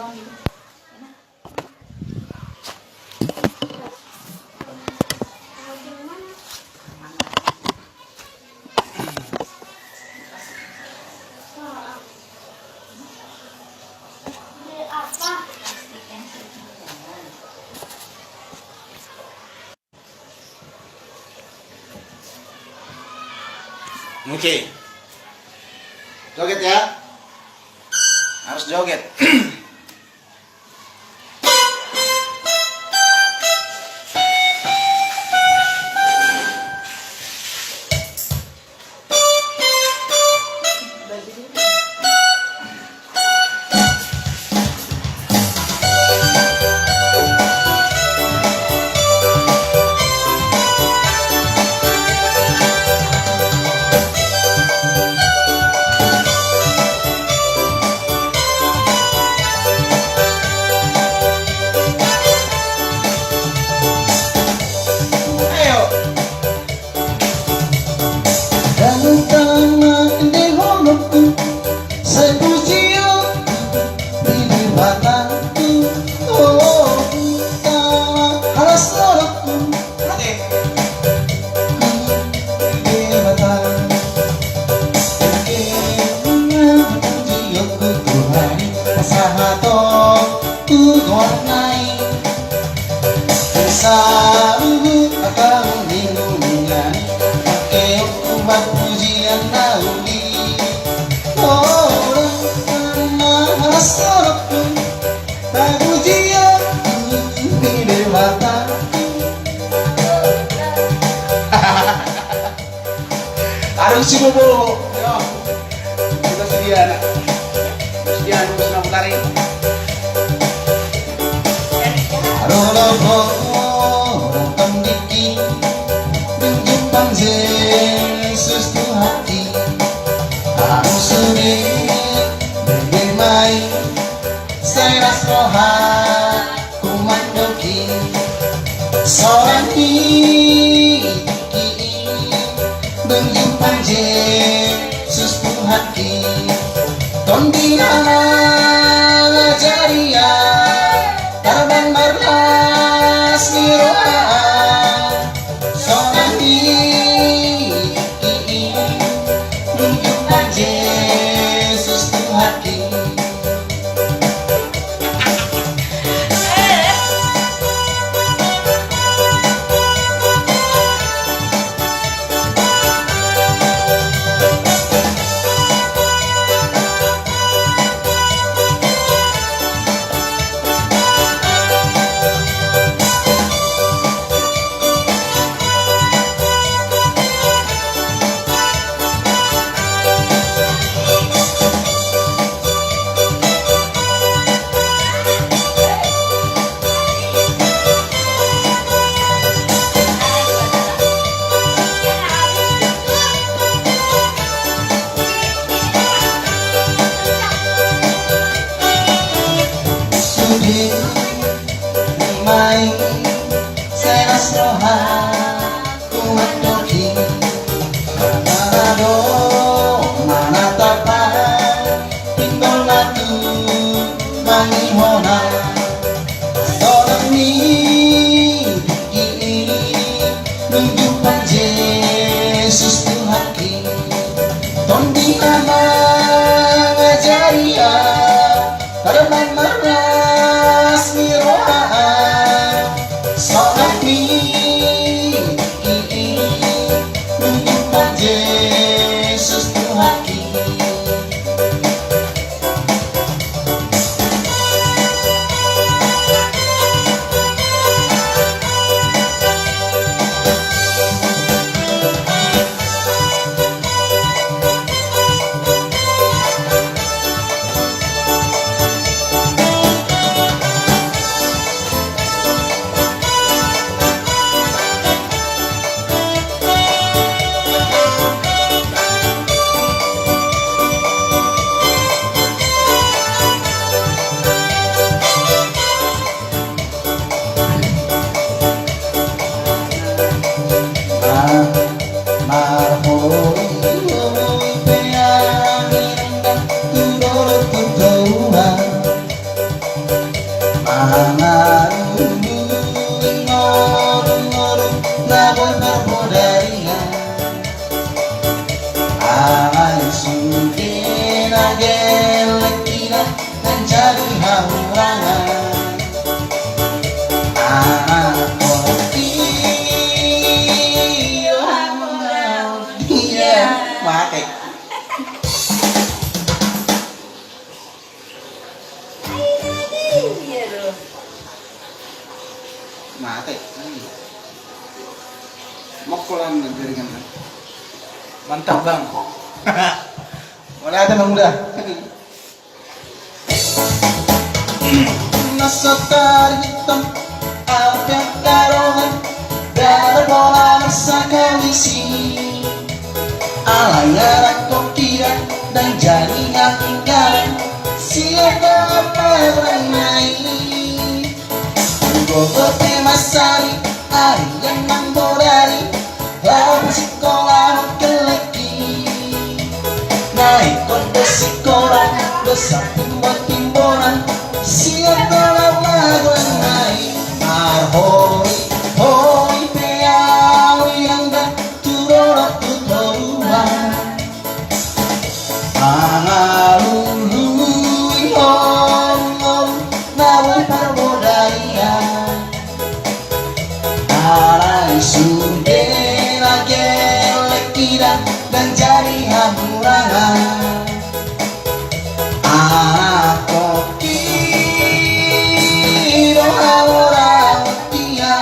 doang gitu. Enak. Oke. Joget ya. Harus joget. Aduh si bobo, yo, kita sedia nak, sedia dulu senang tarik. Aduh bobo, orang diki, menjempang Yesus tu hati, aku sulit bermain, saya rohan kumandoki, seorang menjumpai Yesus tu hati tondina jaria tarban marlas miroa seorang menjumpai Yesus tu hati. Mai seras rohan kuat doki mana tapan tinggal latu mangi hona seorang ini menjumpai Yesus tu hati tondi nama ngajaria karena maras miroa seorang ini ngorong-ngorong naboy berbudaya alay suge nagelek tidak dan jadi haurangan mati mati mokolan jaringan mantap bang udah ada bang udah nasatar hitam alfiat darongan dari bola masa komisi alangara kokira dan jaringan tinggalan siapa perangai gogo temasari ari yang mambodari lawan sekolah keleki naik kode sekolah besar timbunan siapa lawan naik arhoi hoi peawi yang dah turun turuan angalului ngom nawan berbudaya alay sunde nagelek tidak dan jadi hamurangan aku kira orang dia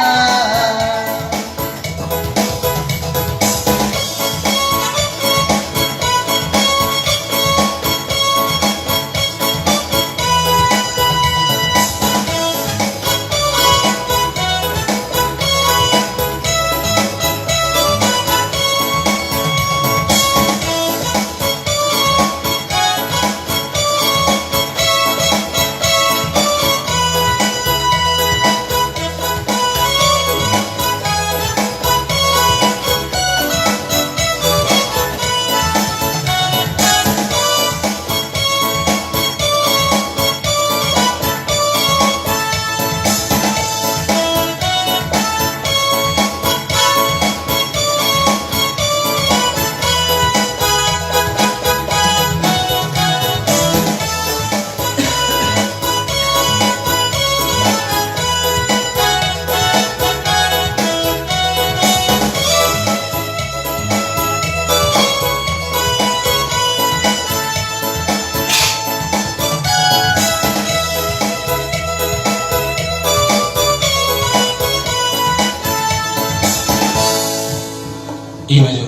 iya maju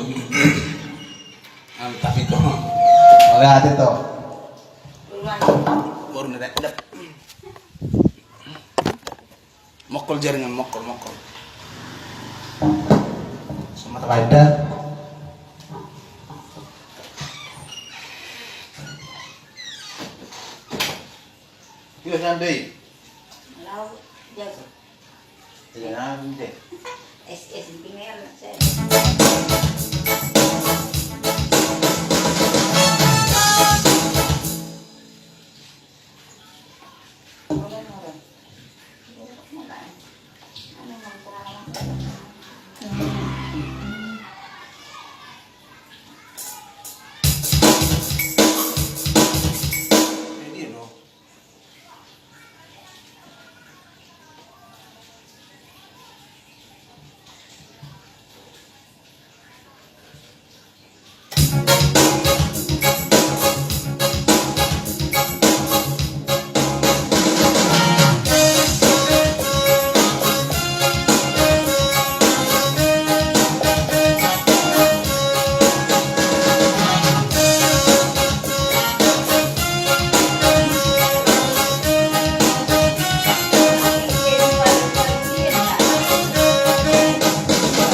mantap itu oleh hati tuh baru nedek mokol jaringan mokol semata pada yuk sampai Lau jago. jangan deh Es tinggal saya.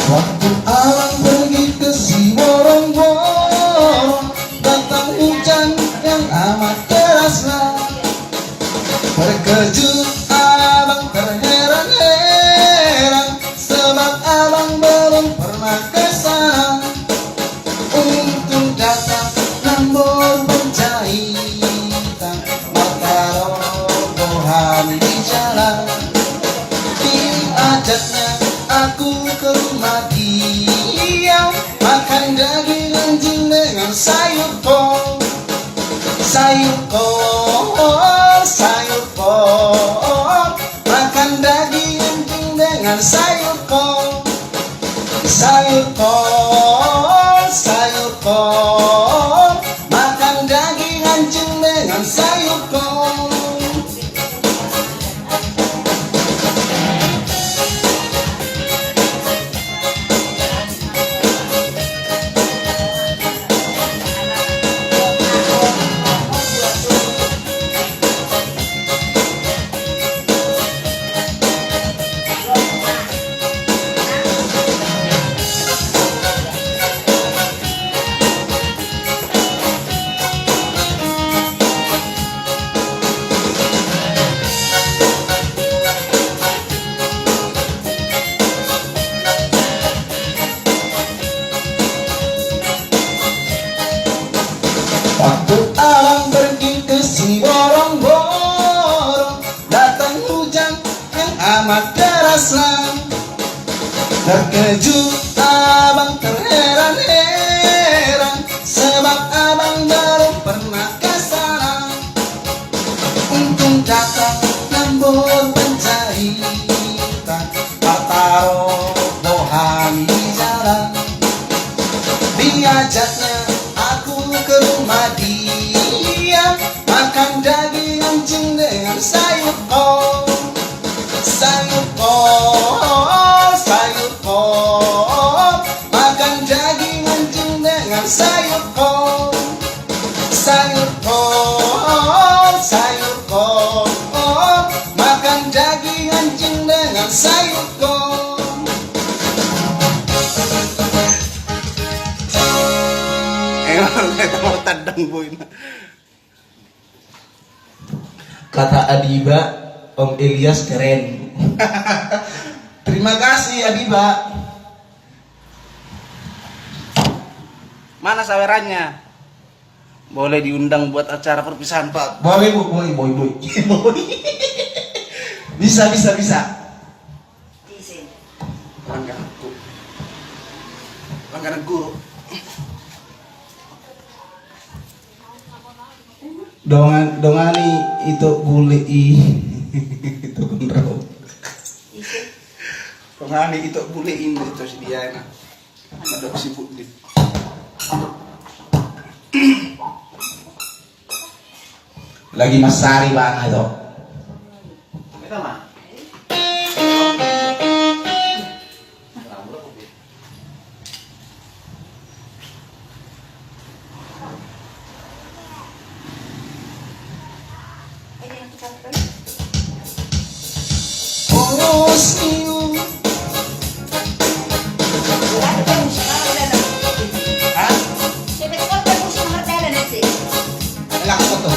waktu alam pergi ke si borong-borong datang hujan yang amat deraslah terkejut abang terheran-heran sebab abang belum pernah kesana untung datang namun berjahitan mata robohan di jalan aku ke rumah dia, makan daging anjing dengan sayur kol. Sayur kol, sayur kol, makan daging anjing dengan sayur kol. Sayur kol, sayur kol, makan daging anjing dengan sayur kol. Waktu abang pergi ke si borong-borong, datang hujan yang amat derasnya. Terkejut abang terheran-heran, sebab abang baru pernah ke sana. Untung datang lembur pencerita, Pataro bohani jalan. Diajaknya aku ke rumah dia, makan daging anjing dengan sayur kol. Sayur kol, sayur kol, makan daging anjing dengan sayur kol. Sayur kol, sayur kol, makan daging anjing dengan sayur kol. Kita mau tandang boy. Kata Adiba, Om Elias keren. Terima kasih Adiba. Mana sawerannya? Boleh diundang buat acara perpisahan Pak? Boleh bu, boleh, boy. Bisa. Izin. Langganan guru. Dongani itu boleh itu kontrol. Izin. Pengani itu boleh ini itu si dia enak. Ada sibuk di. Lagi Mas Sari bang itu. Kita mah. Ini yang kita lakukan. Oh, senyum. Wala ka musik na wala na. Hah? Siyempre ko ka musik na martela na si. Relax ko to.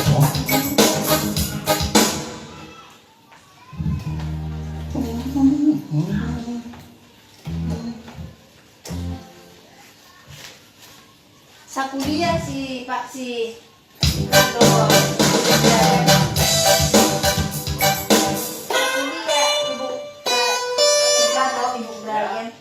Sa kuliah si Pak si Lolo. Sa kuliah Ibu si Plato, Ibu Brian.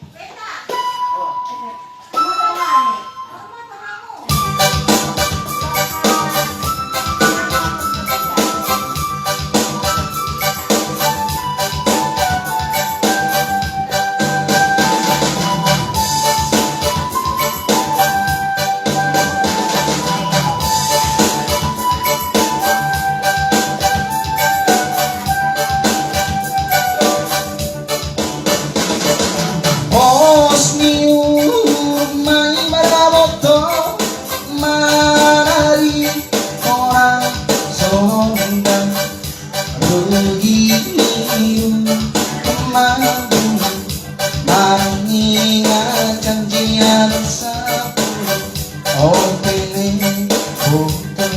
Oh, senyum, mai maraboto, manari orang sonda, rugi mampu mengingat janjian sepuluh. Oh, pene hotel.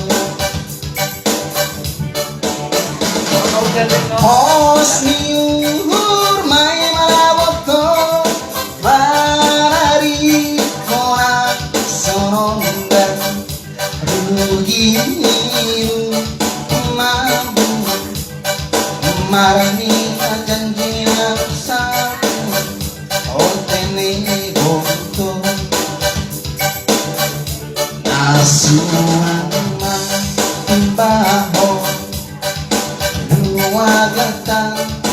Oh, senyum, mai maraboto, manari orang sonda, rugi mampu marani janjian satu.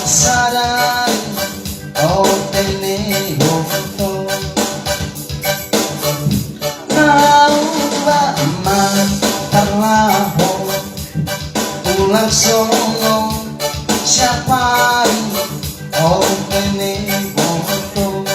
sadari oh tenego to nauba man terlaho ulang songo siapa oh tenego to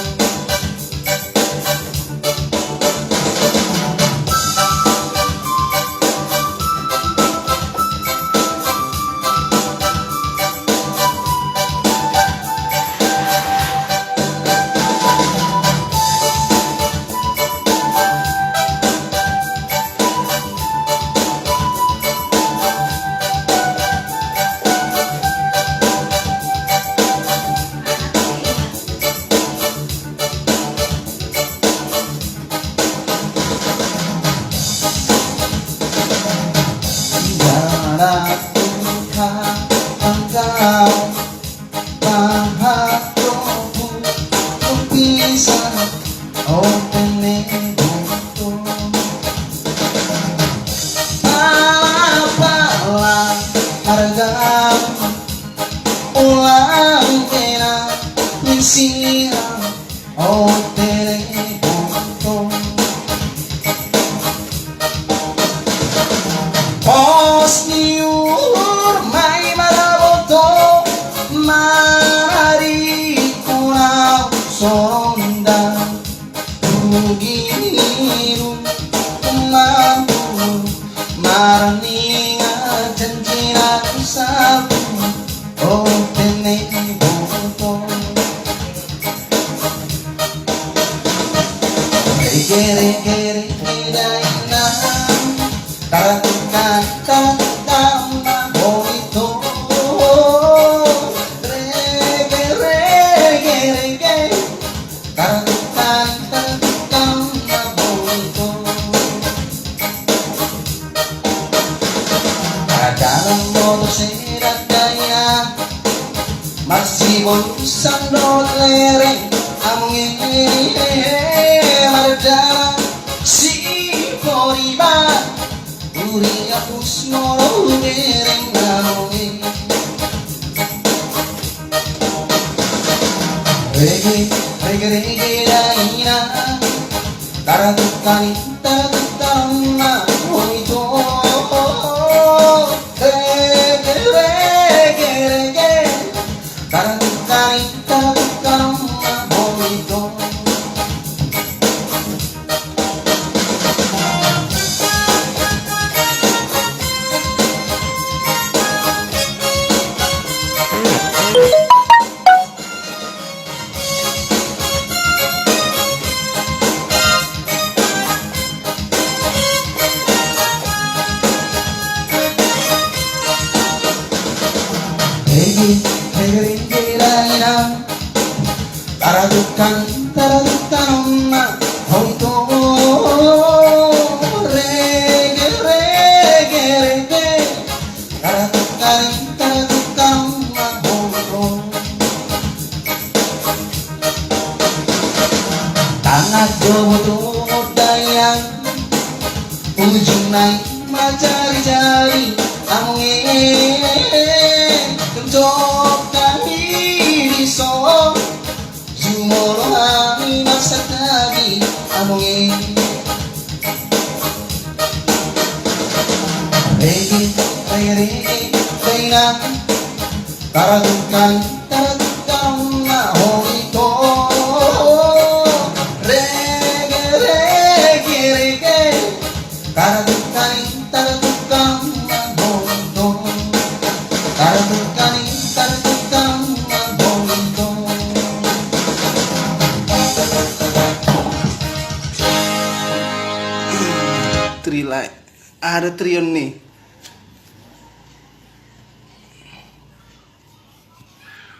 Ada trion nih.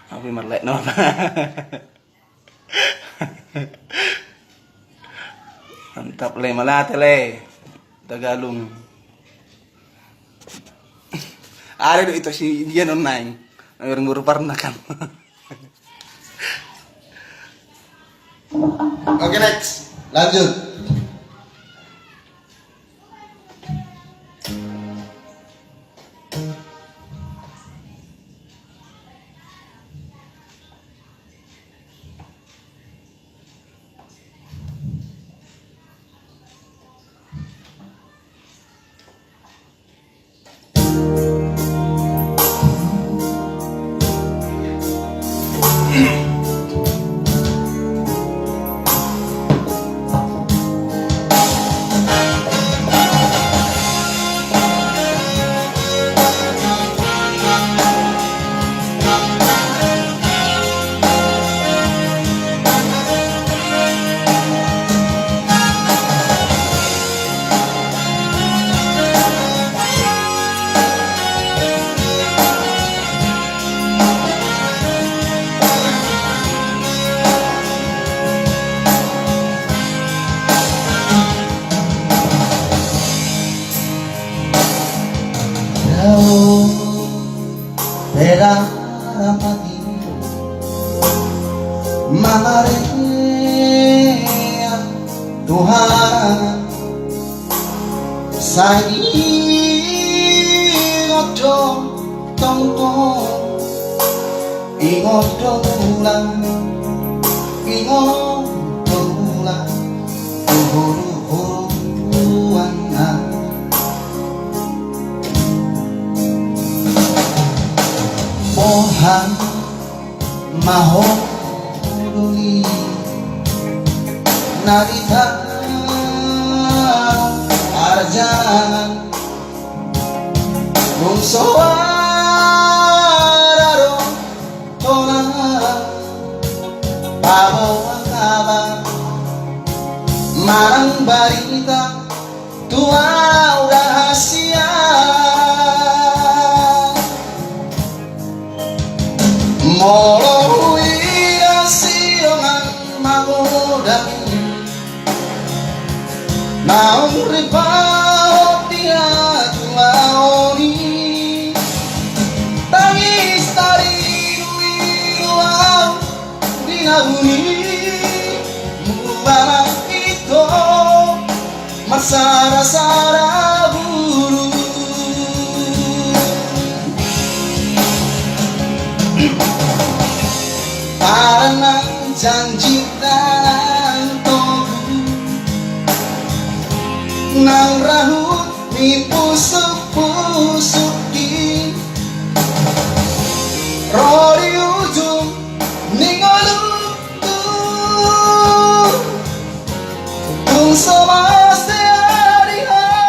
Apa marlek no? Mantap le malate le. Tagalog. Ada itu si dia online. Orang baru pernah kan. Oke, next. Lanjut. beda rapati Mamaria Tuhan Saiki ngojo tongkong ingot ulang huru-huruan Mohan mahoruli narita arjan Bungsoararo tonan bawa kabar marang barita tua rahasia molo irasiongan mangodan naung ripau dia tuaoni tangis tari ruang dinabuni mubara itu masara-sara buru karena janji dan toku nang rahut ni pusuk-pusuki rori ujung ningoluku tung semaste ariha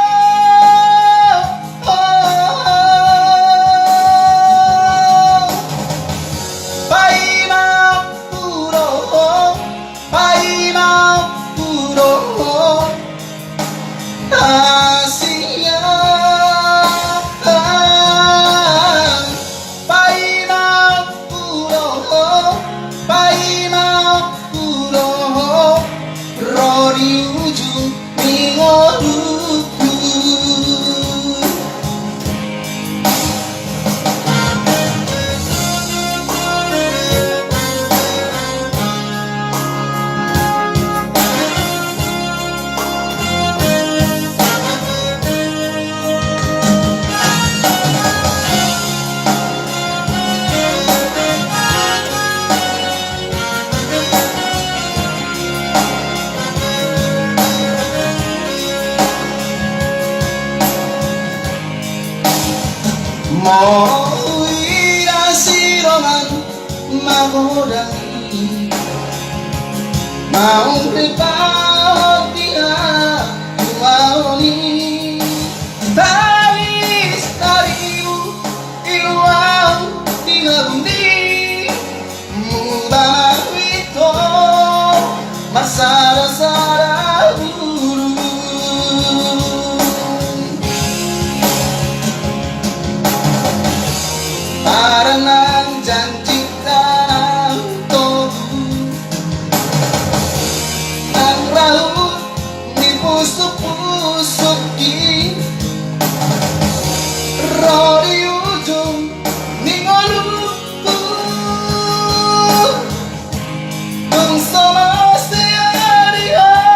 mau irasirongan magodani mau ripau dia tuaoni tangis tariu iluau tingabundi mubah wito masara-sara buru Paranang janji tanang tobu Nang raut ni pusuk-pusuki Rodi ujung ni ngoluku Tung semaste ariha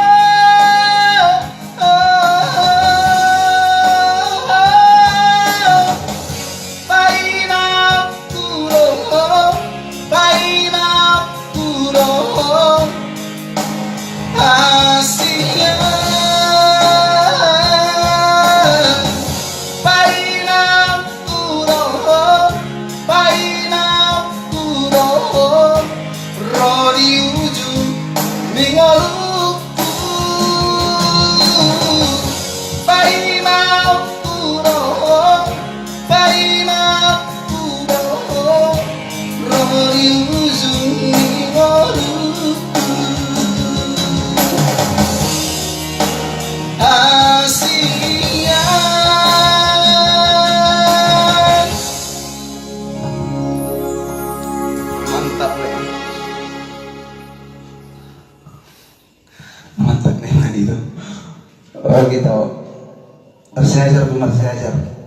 Mantap nih itu. Oh gitu. Saya ajar.